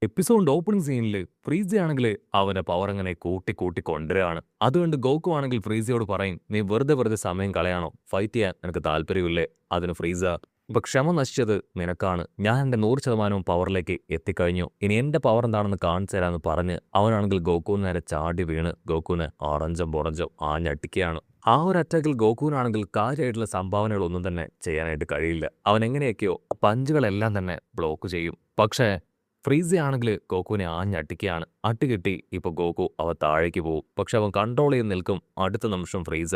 Episode opening സീനിൽ ഫ്രീസ ആണെങ്കിൽ അവന്റെ പവർ അങ്ങനെ കൂട്ടി കൂട്ടി കൊണ്ടുവരികയാണ്. അതുകൊണ്ട് ഗോക്കു ആണെങ്കിൽ ഫ്രീസയോട് പറയും, നീ വെറുതെ സമയം കളയാണോ, ഫൈറ്റ് ചെയ്യാൻ എനിക്ക് താല്പര്യമില്ലേ? അതിന് ഫ്രീസ, ഇപ്പൊ ക്ഷമ നശിച്ചത് നിനക്കാണ്, ഞാൻ എന്റെ 100% പവറിലേക്ക് എത്തിക്കഴിഞ്ഞു, ഇനി എന്റെ പവർ എന്താണെന്ന് കാണിച്ചു തരാമെന്ന് പറഞ്ഞ് അവനാണെങ്കിൽ ഗോകുവിന് നേരെ ചാടി വീണ് ഗോകുവിനെ അറഞ്ചം പുറഞ്ചം ആഞ്ഞടിക്കുകയാണ്. ആ ഒരു അറ്റാക്കിൽ ഗോകുവിനാണെങ്കിൽ കാര്യമായിട്ടുള്ള സംഭാവനകളൊന്നും തന്നെ ചെയ്യാനായിട്ട് കഴിയില്ല. അവൻ എങ്ങനെയൊക്കെയോ പഞ്ചുകളെല്ലാം തന്നെ ബ്ലോക്ക് ചെയ്യും. പക്ഷേ ഫ്രീസയാണെങ്കിൽ ഗോകുവിനെ ആഞ്ഞടിക്കുകയാണ്. അട്ടുകിട്ടി ഇപ്പൊ ഗോകു താഴേക്ക് പോകും. പക്ഷെ അവൻ കൺട്രോൾ ചെയ്ത് നിൽക്കും. അടുത്ത നിമിഷം ഫ്രീസ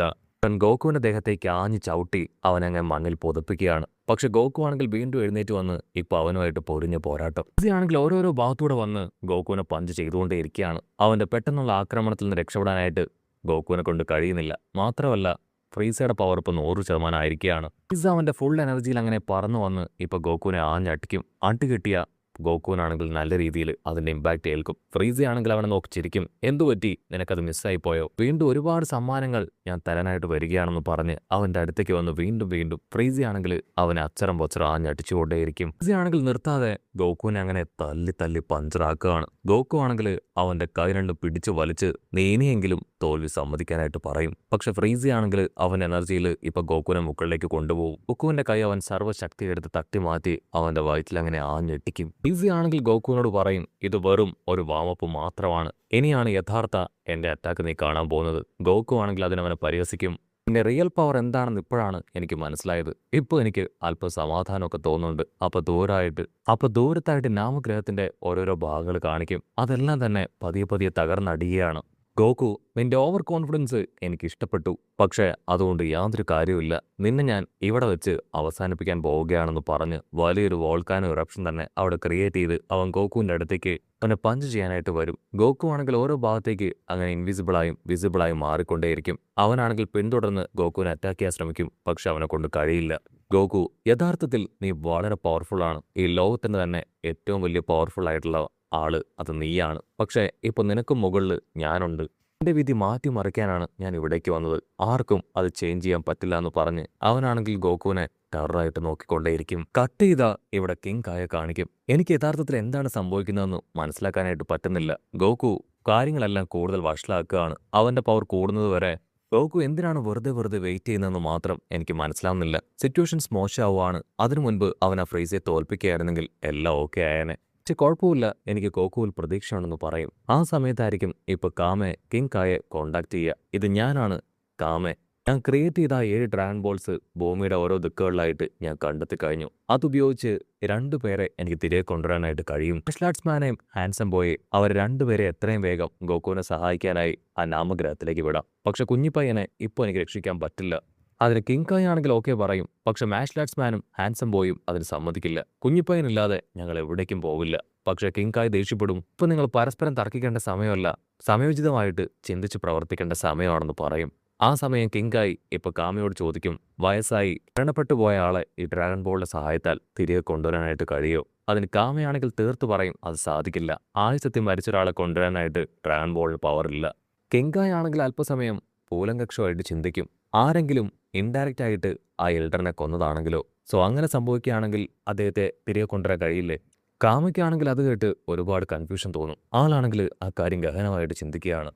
ഗോകുവിന്റെ ദേഹത്തേക്ക് ആഞ്ഞു ചവിട്ടി അവനങ്ങ് മണ്ണിൽ പുതപ്പിക്കുകയാണ്. പക്ഷെ ഗോകു ആണെങ്കിൽ വീണ്ടും എഴുന്നേറ്റ് വന്ന് ഇപ്പൊ അവനുമായിട്ട് പൊരിഞ്ഞ പോരാട്ടം. ഫ്രീസയാണെങ്കിൽ ഓരോരോ ഭാഗത്തൂടെ വന്ന് ഗോകുവിനെ പഞ്ച് ചെയ്തുകൊണ്ടേയിരിക്കുകയാണ്. അവന്റെ പെട്ടെന്നുള്ള ആക്രമണത്തിൽ നിന്ന് രക്ഷപ്പെടാനായിട്ട് ഗോകുവിനെ കൊണ്ട് കഴിയുന്നില്ല. മാത്രമല്ല ഫ്രീസയുടെ പവർ ഇപ്പൊ 100% ആയിരിക്കുകയാണ്. ഫ്രീസ അവന്റെ ഫുൾ എനർജിയിൽ അങ്ങനെ പറന്നു വന്ന് ഇപ്പൊ ഗോകുവിനെ ആഞ്ഞടിക്കും. അട്ടുകിട്ടിയ ഗോകുവിനാണെങ്കിൽ നല്ല രീതിയിൽ അതിന്റെ ഇമ്പാക്റ്റ് ഏൽക്കും. ഫ്രീസയാണെങ്കിൽ അവനെ നോക്കി ചിരിക്കും. എന്തുപറ്റി, നിനക്കത് മിസ്സായി പോയോ? വീണ്ടും ഒരുപാട് സമ്മാനങ്ങൾ ഞാൻ തരാനായിട്ട് വരികയാണെന്ന് പറഞ്ഞ് അവന്റെ അടുത്തേക്ക് വന്ന് വീണ്ടും ഫ്രീസയാണെങ്കിൽ അവനെ അച്ചരം പൊച്ചറ ആഞ്ഞടിച്ചുകൊണ്ടേയിരിക്കും. ഫ്രീസയാണെങ്കിൽ നിർത്താതെ ഗോകുവിനെ അങ്ങനെ തല്ലി പഞ്ചറാക്കുകയാണ്. ഗോകു ആണെങ്കിൽ അവന്റെ കൈ രണ്ടും പിടിച്ചു വലിച്ച് നീ ഇനിയെങ്കിലും തോൽവി സമ്മതിക്കാനായിട്ട് പറയും. പക്ഷെ ഫ്രീസയാണെങ്കിൽ അവൻ എനർജിയിൽ ഇപ്പൊ ഗോകുവിനെ മുകളിലേക്ക് കൊണ്ടുപോകും. ഗോകുവിന്റെ കൈ അവൻ സർവ്വശക്തി എടുത്ത് തട്ടി മാറ്റി അവന്റെ വയറ്റിൽ അങ്ങനെ ആഞ്ഞെട്ടിക്കും. ഫ്രീസയാണെങ്കിൽ ഗോകുവിനോട് പറയും, ഇത് വെറും ഒരു വാമപ്പ് മാത്രമാണ്, ഇനിയാണ് യഥാർത്ഥ എന്റെ അറ്റാക്ക് നീ കാണാൻ പോകുന്നത്. ഗോകു ആണെങ്കിൽ അതിനവനെ പരിഹസിക്കും. എന്റെ റിയൽ പവർ എന്താണെന്ന് ഇപ്പോഴാണ് എനിക്ക് മനസ്സിലായത്. ഇപ്പോൾ എനിക്ക് അല്പം സമാധാനമൊക്കെ തോന്നുന്നുണ്ട്. അപ്പൊ ദൂരത്തായിട്ട് നാമഗ്രഹത്തിന്റെ ഓരോരോ ഭാഗങ്ങൾ കാണിക്കും. അതെല്ലാം തന്നെ പതിയെ തകർന്നടിയുകയാണ്. ഗോകു, നിന്റെ ഓവർ കോൺഫിഡൻസ് എനിക്ക് ഇഷ്ടപ്പെട്ടു. പക്ഷേ അതുകൊണ്ട് യാതൊരു കാര്യവുമില്ല. നിന്നെ ഞാൻ ഇവിടെ വെച്ച് അവസാനിപ്പിക്കാൻ പോവുകയാണെന്ന് പറഞ്ഞ് വലിയൊരു വോൾക്കാനോ ഇറപ്ഷൻ തന്നെ അവിടെ ക്രിയേറ്റ് ചെയ്ത് അവൻ ഗോകുവിന്റെ അടുത്തേക്ക് അവനെ പഞ്ച് ചെയ്യാനായിട്ട് വരും. ഗോകു ആണെങ്കിൽ ഓരോ ഭാഗത്തേക്ക് അങ്ങനെ ഇൻവിസിബിളായും വിസിബിളായും മാറിക്കൊണ്ടേയിരിക്കും. അവനാണെങ്കിൽ പിന്തുടർന്ന് ഗോകുവിനെ അറ്റാക്ക് ചെയ്യാൻ ശ്രമിക്കും. പക്ഷെ അവനെ കൊണ്ട് കഴിയില്ല. ഗോകു, യഥാർത്ഥത്തിൽ നീ വളരെ പവർഫുൾ ആണ്. ഈ ലോകത്തിന് തന്നെ ഏറ്റവും വലിയ പവർഫുൾ ആയിട്ടുള്ള ആള് അത് നീയാണ്. പക്ഷേ ഇപ്പൊ നിനക്കും മുകളിൽ ഞാനുണ്ട്. എന്റെ വിധി മാറ്റിമറിക്കാനാണ് ഞാൻ ഇവിടേക്ക് വന്നത്. ആർക്കും അത് ചേഞ്ച് ചെയ്യാൻ പറ്റില്ല എന്ന് പറഞ്ഞ് അവനാണെങ്കിൽ ഗോകുവിനെ ടെററായിട്ട് നോക്കിക്കൊണ്ടേയിരിക്കും. കട്ട് ചെയ്ത ഇവിടെ കിങ് കായെ കാണിക്കും. എനിക്ക് യഥാർത്ഥത്തിൽ എന്താണ് സംഭവിക്കുന്നതെന്ന് മനസ്സിലാക്കാനായിട്ട് പറ്റുന്നില്ല. ഗോകു കാര്യങ്ങളെല്ലാം കൂടുതൽ വഷളാക്കുകയാണ്. അവന്റെ പവർ കൂടുന്നത് വരെ ഗോകു എന്തിനാണ് വെറുതെ വെയിറ്റ് ചെയ്യുന്നതെന്ന് മാത്രം എനിക്ക് മനസ്സിലാവുന്നില്ല. സിറ്റുവേഷൻസ് മോശമാവുകയാണ്. അതിനു മുൻപ് അവൻ ആ ഫ്രീസയെ തോൽപ്പിക്കുകയായിരുന്നെങ്കിൽ എല്ലാം ഓക്കെ ആയേനെ. പക്ഷെ കുഴപ്പമില്ല, എനിക്ക് ഗോകുവിൽ പ്രതീക്ഷയുണ്ടെന്ന് പറയും. ആ സമയത്തായിരിക്കും ഇപ്പൊ കാമെ കിങ് കായെ കോണ്ടാക്ട് ചെയ്യുക. ഇത് ഞാനാണ് കാമെ. ഞാൻ ക്രിയേറ്റ് ചെയ്ത 7 ഡ്രാഗൺ ബോൾസ് ഭൂമിയുടെ ഓരോ ദിക്കുകളിലായിട്ട് ഞാൻ കണ്ടെത്തി കഴിഞ്ഞു. അതുപയോഗിച്ച് 2 പേരെ എനിക്ക് തിരികെ കൊണ്ടുവരാനായിട്ട് കഴിയും. മാർഷൽ ആർട്സ്മാനെയും ഹാൻസം ബോയെ അവർ 2 പേരെ എത്രയും വേഗം ഗോകുവിനെ സഹായിക്കാനായി ആ നാമഗ്രഹത്തിലേക്ക് വിടാം. പക്ഷെ കുഞ്ഞിപ്പയ്യനെ ഇപ്പോൾ എനിക്ക് രക്ഷിക്കാൻ പറ്റില്ല. അതിന് കിങ് കായ് ആണെങ്കിൽ ഓക്കെ പറയും. പക്ഷെ മാർഷൽ ആർട്സ്മാനും ഹാൻസം ബോയും അതിന് സമ്മതിക്കില്ല. കുഞ്ഞിപ്പയ്യനില്ലാതെ ഞങ്ങൾ എവിടേക്കും പോവില്ല. പക്ഷെ കിങ് കായ് ദേഷ്യപ്പെടും. ഇപ്പൊ നിങ്ങൾ പരസ്പരം തർക്കിക്കേണ്ട സമയമല്ല, സമയോചിതമായിട്ട് ചിന്തിച്ച് പ്രവർത്തിക്കേണ്ട സമയമാണെന്ന് പറയും. ആ സമയം കിങ് കായ് ഇപ്പൊ കാമയോട് ചോദിക്കും, വയസ്സായി മരണപ്പെട്ടു പോയ ആളെ ഈ ഡ്രാഗൺ ബോളിന്റെ സഹായത്താൽ തിരികെ കൊണ്ടുവരാനായിട്ട് കഴിയോ? അതിന് കാമയാണെങ്കിൽ തീർത്തു പറയും, അത് സാധിക്കില്ല. ആയുസത്തിൽ മരിച്ച ഒരാളെ കൊണ്ടുവരാനായിട്ട് ഡ്രാഗൺ ബോളിന് പവറില്ല. കിങ് കായ് ആണെങ്കിൽ അല്പസമയം പൂലങ്കക്ഷമായിട്ട് ചിന്തിക്കും, ആരെങ്കിലും ഇൻഡയറക്റ്റ് ആയിട്ട് ആ എൽഡറിനെ കൊന്നതാണെങ്കിലോ? സോ അങ്ങനെ സംഭവിക്കുകയാണെങ്കിൽ അദ്ദേഹത്തെ തിരികെ കൊണ്ടുവരാൻ കഴിയില്ലേ? കാമയ്ക്കാണെങ്കിൽ അത് കേട്ട് ഒരുപാട് കൺഫ്യൂഷൻ തോന്നും. ആളാണെങ്കിൽ ആ കാര്യം ഗഹനമായിട്ട് ചിന്തിക്കുകയാണ്.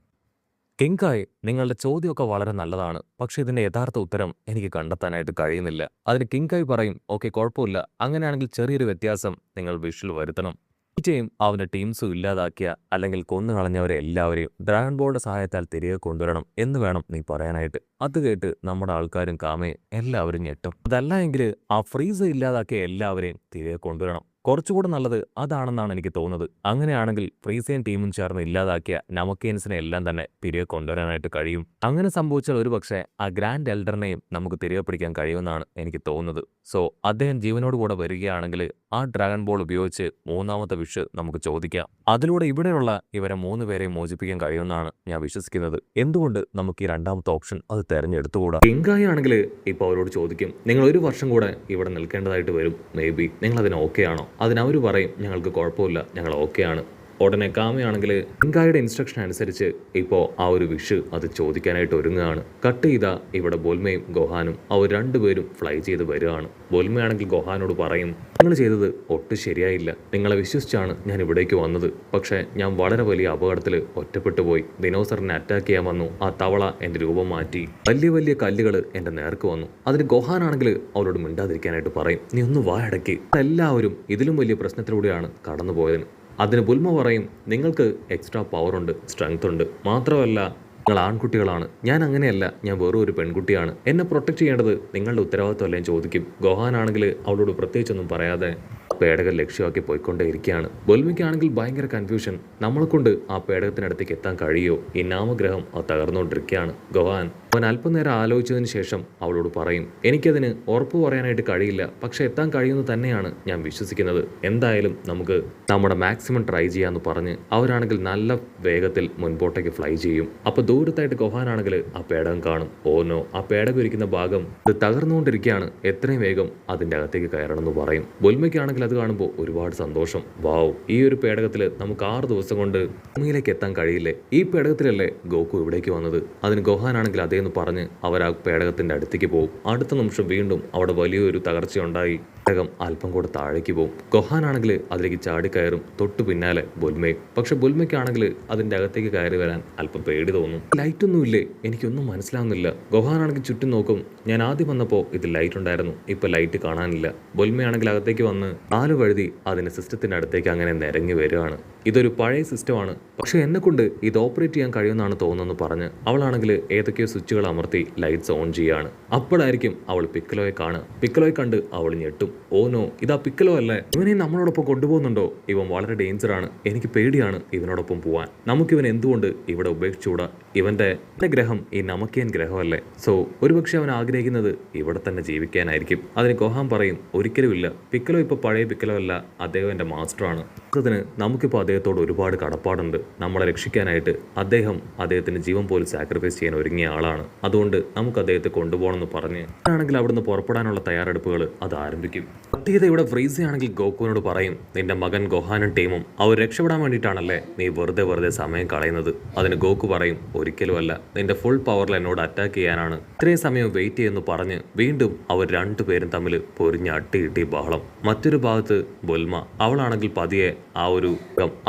കിങ് കായ്, നിങ്ങളുടെ ചോദ്യമൊക്കെ വളരെ നല്ലതാണ്. പക്ഷെ ഇതിന്റെ യഥാർത്ഥ ഉത്തരം എനിക്ക് കണ്ടെത്താനായിട്ട് കഴിയുന്നില്ല. അതിന് കിങ് കായ് പറയും, ഓക്കെ കുഴപ്പമില്ല, അങ്ങനെയാണെങ്കിൽ ചെറിയൊരു വ്യത്യാസം നിങ്ങൾ വിഷ്വൽ വരുത്തണം. ഈറ്റയും അവന്റെ ടീംസും ഇല്ലാതാക്കിയ അല്ലെങ്കിൽ കൊന്നുകളഞ്ഞവരെ എല്ലാവരെയും ഡ്രാഗൺ ബോളിന്റെ സഹായത്താൽ തിരികെ കൊണ്ടുവരണം എന്ന് വേണം നീ പറയാനായിട്ട്. അത് കേട്ട് നമ്മുടെ ആൾക്കാരും കാമയും എല്ലാവരും ഞെട്ടും. അതല്ല എങ്കിൽ ആ ഫ്രീസ ഇല്ലാതാക്കിയ എല്ലാവരെയും തിരികെ കൊണ്ടുവരണം. കുറച്ചുകൂടെ നല്ലത് അതാണെന്നാണ് എനിക്ക് തോന്നുന്നത്. അങ്ങനെയാണെങ്കിൽ ഫ്രീസയും ടീമും ചേർന്ന് ഇല്ലാതാക്കിയ നമക്കേൻസിനെ എല്ലാം തന്നെ തിരികെ കൊണ്ടുവരാനായിട്ട് കഴിയും. അങ്ങനെ സംഭവിച്ചാൽ ഒരുപക്ഷെ ആ ഗ്രാൻഡ് എൽഡറിനെയും നമുക്ക് തിരികെ പിടിക്കാൻ കഴിയുമെന്നാണ് എനിക്ക് തോന്നുന്നത്. സോ അദ്ദേഹം ജീവനോടുകൂടെ വരികയാണെങ്കിൽ ആ ഡ്രാഗൺ ബോൾ ഉപയോഗിച്ച് 3ാമത്തെ വിഷ് നമുക്ക് ചോദിക്കാം. അതിലൂടെ ഇവിടെയുള്ള ഇവരെ 3 പേരെയും മോചിപ്പിക്കാൻ കഴിയുമെന്നാണ് ഞാൻ വിശ്വസിക്കുന്നത്. എന്തുകൊണ്ട് നമുക്ക് ഈ 2ാമത്തെ ഓപ്ഷൻ അത് തെരഞ്ഞെടുത്തുകൂടാ? കിങ് കായ് ആണെങ്കിൽ ഇപ്പോൾ അവരോട് ചോദിക്കും, നിങ്ങൾ 1 വർഷം കൂടെ ഇവിടെ നിൽക്കേണ്ടതായിട്ട് വരും. മേ ബി നിങ്ങൾ അതിന് ഓക്കെ ആണോ? അതിനവർ പറയും, ഞങ്ങൾക്ക് കുഴപ്പമില്ല, ഞങ്ങൾ ഓക്കെ ആണ്. ഉടനെ കാമയാണെങ്കിൽ ഇൻകായുടെ ഇൻസ്ട്രക്ഷൻ അനുസരിച്ച് ഇപ്പോൾ ആ ഒരു വിഷ് അത് ചോദിക്കാനായിട്ട് ഒരുങ്ങുകയാണ്. കട്ട് ചെയ്ത ഇവിടെ ബോൽമയും ഗോഹാനും അവർ രണ്ടുപേരും ഫ്ലൈ ചെയ്ത് വരികയാണ്. ബോൽമയാണെങ്കിൽ ഗോഹാനോട് പറയും, നിങ്ങൾ ചെയ്തത് ഒട്ടും ശരിയായില്ല. നിങ്ങളെ വിശ്വസിച്ചാണ് ഞാൻ ഇവിടേക്ക് വന്നത്. പക്ഷേ ഞാൻ വളരെ വലിയ അപകടത്തിൽ ഒറ്റപ്പെട്ടു പോയി. ദിനോസറിനെ അറ്റാക്ക് ചെയ്യാൻ വന്നു. ആ തവള എൻ്റെ രൂപം മാറ്റി വലിയ വലിയ കല്ലുകൾ എൻ്റെ നേർക്ക് വന്നു. അതിന് ഗോഹാനാണെങ്കിൽ അവളോട് മിണ്ടാതിരിക്കാനായിട്ട് പറയും. നീ ഒന്ന് വായടക്കി. എല്ലാവരും ഇതിലും വലിയ പ്രശ്നത്തിലൂടെയാണ് കടന്നുപോയതിന്. അതിന് ബുൽമ പറയും, നിങ്ങൾക്ക് എക്സ്ട്രാ പവറുണ്ട്, സ്ട്രെങ്ത് ഉണ്ട്. മാത്രമല്ല നിങ്ങൾ ആൺകുട്ടികളാണ്. ഞാൻ അങ്ങനെയല്ല. ഞാൻ വെറും ഒരു പെൺകുട്ടിയാണ്. എന്നെ പ്രൊട്ടക്ട് ചെയ്യേണ്ടത് നിങ്ങളുടെ ഉത്തരവാദിത്വമല്ലേ ചോദിക്കും. ഗോഹാനാണെങ്കിൽ അവളോട് പ്രത്യേകിച്ചൊന്നും പറയാതെ പേടകം ലക്ഷ്യമാക്കി പോയിക്കൊണ്ടേയിരിക്കുകയാണ്. ബൊൽമിക്കാണെങ്കിൽ ഭയങ്കര കൺഫ്യൂഷൻ. നമ്മളെ കൊണ്ട് ആ പേടകത്തിനടുത്തേക്ക് എത്താൻ കഴിയോ? ഈ നാമഗ്രഹം അത് തകർന്നുകൊണ്ടിരിക്കുകയാണ്. ഗോഹാൻ അവൻ അല്പനേരം ആലോചിച്ചതിന് ശേഷം അവളോട് പറയും, എനിക്കതിന് ഉറപ്പ് പറയാനായിട്ട് കഴിയില്ല. പക്ഷെ എത്താൻ കഴിയുമെന്ന് തന്നെയാണ് ഞാൻ വിശ്വസിക്കുന്നത്. എന്തായാലും നമുക്ക് നമ്മുടെ മാക്സിമം ട്രൈ ചെയ്യാമെന്ന് പറഞ്ഞ് അവരാണെങ്കിൽ നല്ല വേഗത്തിൽ മുൻപോട്ടേക്ക് ഫ്ലൈ ചെയ്യും. അപ്പോൾ ദൂരത്തായിട്ട് ഗോഹാനാണെങ്കിൽ ആ പേടകം കാണും. ഓനോ, ആ പേടകം ഇരിക്കുന്ന ഭാഗം ഇത് തകർന്നുകൊണ്ടിരിക്കുകയാണ്. എത്രയും വേഗം അതിൻ്റെ അകത്തേക്ക് കയറണമെന്ന് പറയും. ബൊൽമയ്ക്കാണെങ്കിൽ അത് കാണുമ്പോൾ ഒരുപാട് സന്തോഷം. വാവ്, ഈ ഒരു പേടകത്തിൽ നമുക്ക് 6 ദിവസം കൊണ്ട് ഭൂമിയിലേക്ക് എത്താൻ കഴിയില്ലേ? ഈ പേടകത്തിലല്ലേ ഗോക്കു ഇവിടേക്ക് വന്നത്? അതിന് ഗോഹാനാണെങ്കിൽ അതേന്ന് പറഞ്ഞ് അവർ ആ പേടകത്തിന്റെ അടുത്തേക്ക് പോകും. അടുത്ത നിമിഷം വീണ്ടും അവിടെ വലിയൊരു തകർച്ചയുണ്ടായി. പേടകം അല്പം കൂടെ താഴേക്ക് പോകും. ഗോഹാനാണെങ്കിൽ അതിലേക്ക് ചാടിക്കയറും. തൊട്ടു പിന്നാലെ ബുൽമയും. പക്ഷെ ബുൽമയ്ക്കാണെങ്കിൽ അതിന്റെ അകത്തേക്ക് കയറി വരാൻ അല്പം പേടി തോന്നും. ലൈറ്റ് ഒന്നുമില്ലേ? എനിക്കൊന്നും മനസ്സിലാവുന്നില്ല. ഗോഹാനാണെങ്കിൽ ചുറ്റും നോക്കും. ഞാൻ ആദ്യം വന്നപ്പോൾ ഇത് ലൈറ്റ് ഉണ്ടായിരുന്നു, ഇപ്പൊ ലൈറ്റ് കാണാനില്ല. ബുൽമയാണെങ്കിൽ അകത്തേക്ക് വന്ന് 4 വഴുതി അതിന്റെ സിസ്റ്റത്തിന്റെ അടുത്തേക്ക് അങ്ങനെ നിരങ്ങി വരികയാണ്. ഇതൊരു പഴയ സിസ്റ്റമാണ്, പക്ഷെ എന്നെ കൊണ്ട് ഇത് ഓപ്പറേറ്റ് ചെയ്യാൻ കഴിയുമെന്നാണ് തോന്നുന്നത് പറഞ്ഞ് അവളാണെങ്കിൽ ഏതൊക്കെയോ സ്വിച്ചുകൾ അമർത്തി ലൈറ്റ്സ് ഓൺ ചെയ്യാണ്. അപ്പോഴായിരിക്കും അവൾ പിക്കലോയെ കാണുക. പിക്കലോയെ കണ്ട് അവൾ ഞെട്ടും. ഓനോ, ഇതാ പിക്കലോ അല്ലേ? ഇവനെ നമ്മളോടൊപ്പം കൊണ്ടുപോകുന്നുണ്ടോ? ഇവൻ വളരെ ഡേഞ്ചറാണ്. എനിക്ക് പേടിയാണ് ഇവനോടൊപ്പം പോവാൻ. നമുക്കിവൻ എന്തുകൊണ്ട് ഇവിടെ ഉപേക്ഷിച്ചുകൂടാ? ഇവന്റെ ഗ്രഹം ഈ നമക്കിയൻ ഗ്രഹമല്ലേ? സോ ഒരുപക്ഷെ അവൻ ആഗ്രഹിക്കുന്നത് ഇവിടെ തന്നെ ജീവിക്കാനായിരിക്കും. അതിന് ഗോഹാൻ പറയും, ഒരിക്കലുമില്ല. പിക്കലോ ഇപ്പൊ പഴയ പിക്കലോ അല്ല, അദ്ദേഹം എന്റെ മാസ്റ്ററാണ്. അതിന് നമുക്കിപ്പോൾ അദ്ദേഹത്തോട് ഒരുപാട് കടപ്പാടുണ്ട്. നമ്മളെ രക്ഷിക്കാനായിട്ട് അദ്ദേഹത്തിന്റെ ജീവൻ പോലും സാക്രിഫൈസ് ചെയ്യാൻ ഒരുങ്ങിയ ആളാണ്. അതുകൊണ്ട് നമുക്ക് അദ്ദേഹത്തെ കൊണ്ടുപോകണമെന്ന് പറഞ്ഞ് ആണെങ്കിൽ അവിടുന്ന് പുറപ്പെടാനുള്ള തയ്യാറെടുപ്പുകൾ അത് ആരംഭിക്കും. പ്രത്യേകത ഇവിടെ ഫ്രീസ ആണെങ്കിൽ ഗോക്കുവിനോട് പറയും, നിന്റെ മകൻ ഗോഹാനും ടീമും അവർ രക്ഷപ്പെടാൻ വേണ്ടിയിട്ടാണല്ലേ നീ വെറുതെ സമയം കളയുന്നത്? അതിന് ഗോക്കു പറയും, ഒരിക്കലും അല്ല. നിന്റെ ഫുൾ പവറിൽ എന്നോട് അറ്റാക്ക് ചെയ്യാനാണ് ഇത്രയും സമയം വെയിറ്റ് ചെയ്യുന്നു പറഞ്ഞ് വീണ്ടും അവർ രണ്ടുപേരും തമ്മിൽ പൊരിഞ്ഞ് അട്ടിയിട്ടി ബഹളം. മറ്റൊരു ഭാഗത്ത് ബുൽമ, അവളാണെങ്കിൽ പതിയെ ആ ഒരു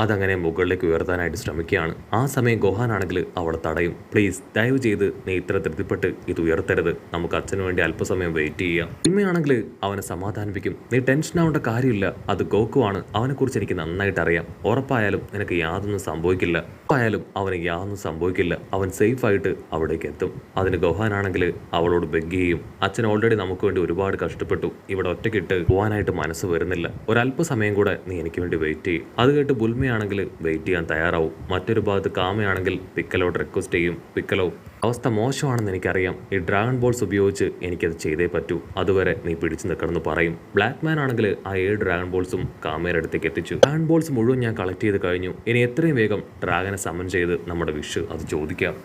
അതങ്ങനെ മുകളിലേക്ക് ഉയർത്താനായിട്ട് ശ്രമിക്കുകയാണ്. ആ സമയം ഗോഹാനാണെങ്കിൽ അവളെ തടയും. പ്ലീസ്, ദയവ് ചെയ്ത് നീ ഇത്ര തൃപ്തിപ്പെട്ട് ഇത് ഉയർത്തരുത്. നമുക്ക് അച്ഛന് വേണ്ടി അല്പസമയം വെയിറ്റ് ചെയ്യാം. ഉമ്മയാണെങ്കിൽ അവനെ സമാധാനിപ്പിക്കും. നീ ടെൻഷൻ ആവേണ്ട കാര്യമില്ല. അത് ഗോക്കുവാണ്. അവനെക്കുറിച്ച് എനിക്ക് നന്നായിട്ട് അറിയാം. ഉറപ്പായാലും നിനക്ക് യാതൊന്നും സംഭവിക്കില്ല. അവന് യാതൊന്നും സംഭവിക്കില്ല. അവൻ സേഫ് ആയിട്ട് അവിടേക്ക് എത്തും. അതിന് ഗോഹാനാണെങ്കിൽ അവളോട് ബെഗ് ചെയ്യും. അച്ഛൻ ഓൾറെഡി നമുക്ക് വേണ്ടി ഒരുപാട് കഷ്ടപ്പെട്ടു. ഇവിടെ ഒറ്റയ്ക്കിട്ട് പോകാനായിട്ട് മനസ്സ് വരുന്നില്ല. ഒരല്പസമയം കൂടെ നീ എനിക്ക് വേണ്ടി വെയിറ്റ് ചെയ്യും. അത് കേട്ട് ബുൽമയാണെങ്കിൽ വെയിറ്റ് ചെയ്യാൻ തയ്യാറാവും. മറ്റൊരു ഭാഗത്ത് കാമയാണെങ്കിൽ പിക്കലോട് റിക്വസ്റ്റ് ചെയ്യും. പിക്കലോ, അവസ്ഥ മോശമാണെന്ന് എനിക്കറിയാം. ഈ ഡ്രാഗൺ ബോൾസ് ഉപയോഗിച്ച് എനിക്കത് ചെയ്തേ പറ്റൂ. അതുവരെ നീ പിടിച്ചു നിൽക്കണമെന്ന് പറയും. ബ്ലാക്ക് മാൻ ആണെങ്കിൽ ആ 7 ഡ്രാഗൺ ബോൾസും കാമയുടെ അടുത്തേക്ക് എത്തിച്ചു. ഡ്രാഗൺ ബോൾസ് മുഴുവൻ ഞാൻ കളക്ട് ചെയ്ത് കഴിഞ്ഞു. ഇനി എത്രയും വേഗം ഡ്രാഗനെ സമൻ ചെയ്ത് നമ്മുടെ വിഷ് അത് ചോദിക്കാം.